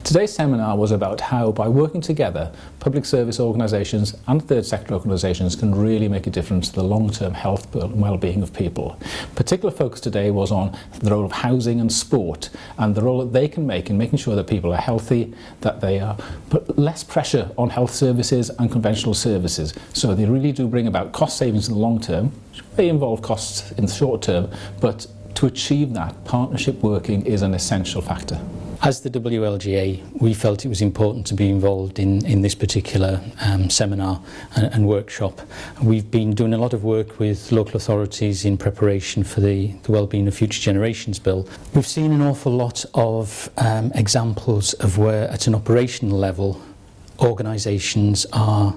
Today's seminar was about how, by working together, public service organisations and third sector organisations can really make a difference to the long-term health and well-being of people. Particular focus today was on the role of housing and sport and the role that they can make in making sure that people are healthy, that they put less pressure on health services and conventional services. So they really do bring about cost savings in the long term, which may involve costs in the short term, but to achieve that, partnership working is an essential factor. As the WLGA, we felt it was important to be involved in this particular seminar and workshop. We've been doing a lot of work with local authorities in preparation for the Wellbeing of Future Generations Bill. We've seen an awful lot of examples of where, at an operational level, organisations are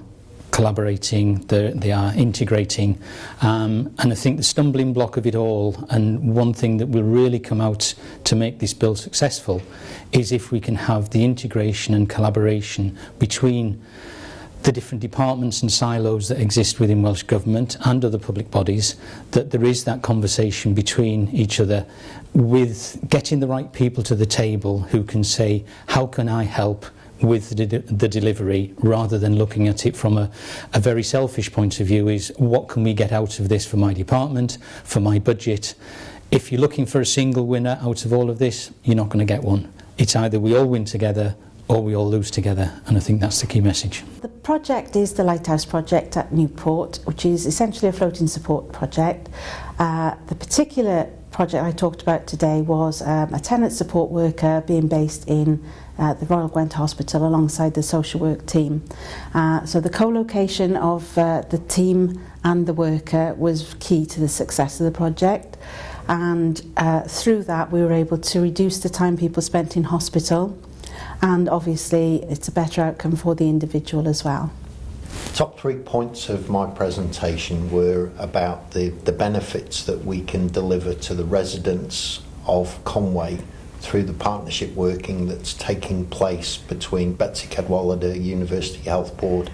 collaborating, they are integrating, and I think the stumbling block of it all, and one thing that will really come out to make this bill successful, is if we can have the integration and collaboration between the different departments and silos that exist within Welsh Government and other public bodies, that there is that conversation between each other, with getting the right people to the table who can say, how can I help with the delivery, rather than looking at it from a very selfish point of view, is what can we get out of this for my department, for my budget. If you're looking for a single winner out of all of this, you're not going to get one. It's either we all win together or we all lose together, and I think that's the key message. The project is the Lighthouse project at Newport, which is essentially a floating support project. The particular project I talked about today was a tenant support worker being based in the Royal Gwent Hospital alongside the social work team. So the co-location of the team and the worker was key to the success of the project, and through that we were able to reduce the time people spent in hospital, and obviously it's a better outcome for the individual as well. Top 3 points of my presentation were about the benefits that we can deliver to the residents of Conway through the partnership working that's taking place between Betsy Cadwallader University Health Board,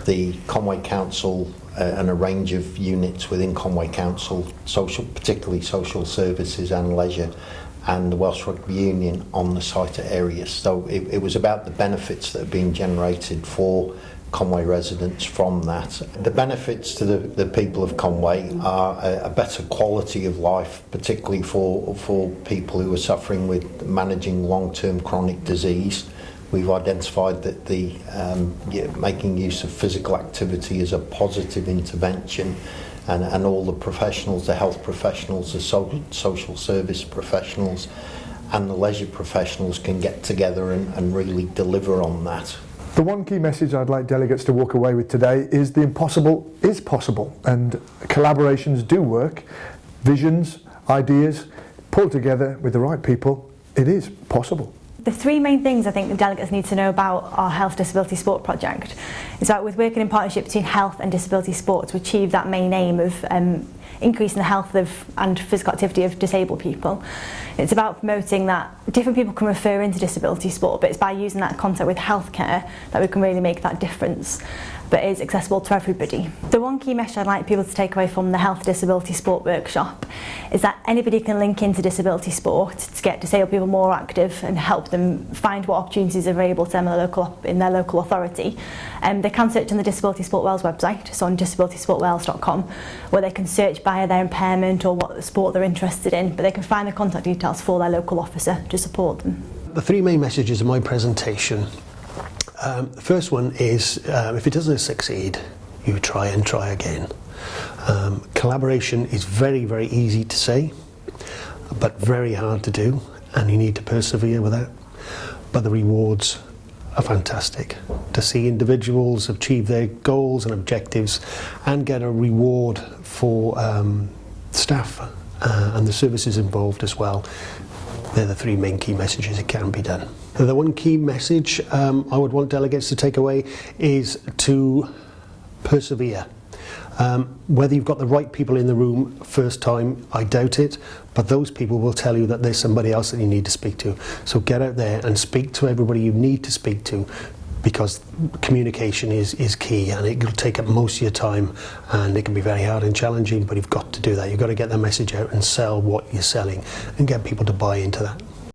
the Conway Council and a range of units within Conway Council, particularly social services and leisure, and the Welsh Rugby Union on the site area. So it was about the benefits that are being generated for Conway residents from that. The benefits to the people of Conway are a better quality of life, particularly for people who are suffering with managing long-term chronic disease. We've identified that the making use of physical activity is a positive intervention, and all the professionals, the health professionals, the social service professionals and the leisure professionals can get together and really deliver on that. The one key message I'd like delegates to walk away with today is the impossible is possible, and collaborations do work. Visions, ideas, pulled together with the right people, it is possible. The 3 main things I think the delegates need to know about our Health Disability Sport project is that with working in partnership between health and disability sport to achieve that main aim of increasing the health and physical activity of disabled people. It's about promoting that different people can refer into disability sport, but it's by using that contact with healthcare that we can really make that difference, but is accessible to everybody. The one key message I'd like people to take away from the Health Disability Sport workshop is that anybody can link into disability sport to get disabled people more active and help them find what opportunities are available to them in their local authority. They can search on the Disability Sport Wales website, so on disabilitysportwales.com, where they can search by their impairment or what sport they're interested in, but they can find the contact details for their local officer to support them. The 3 main messages of my presentation. The first one is, if it doesn't succeed, you try and try again. Collaboration is very, very easy to say, but very hard to do, and you need to persevere with that. But the rewards are fantastic. To see individuals achieve their goals and objectives and get a reward for staff and the services involved as well. They're the 3 main key messages. It can be done. The one key message I would want delegates to take away is to persevere. Whether you've got the right people in the room first time, I doubt it, but those people will tell you that there's somebody else that you need to speak to. So get out there and speak to everybody you need to speak to, because communication is key, and it will take up most of your time, and it can be very hard and challenging, but you've got to do that. You've got to get the message out and sell what you're selling and get people to buy into that.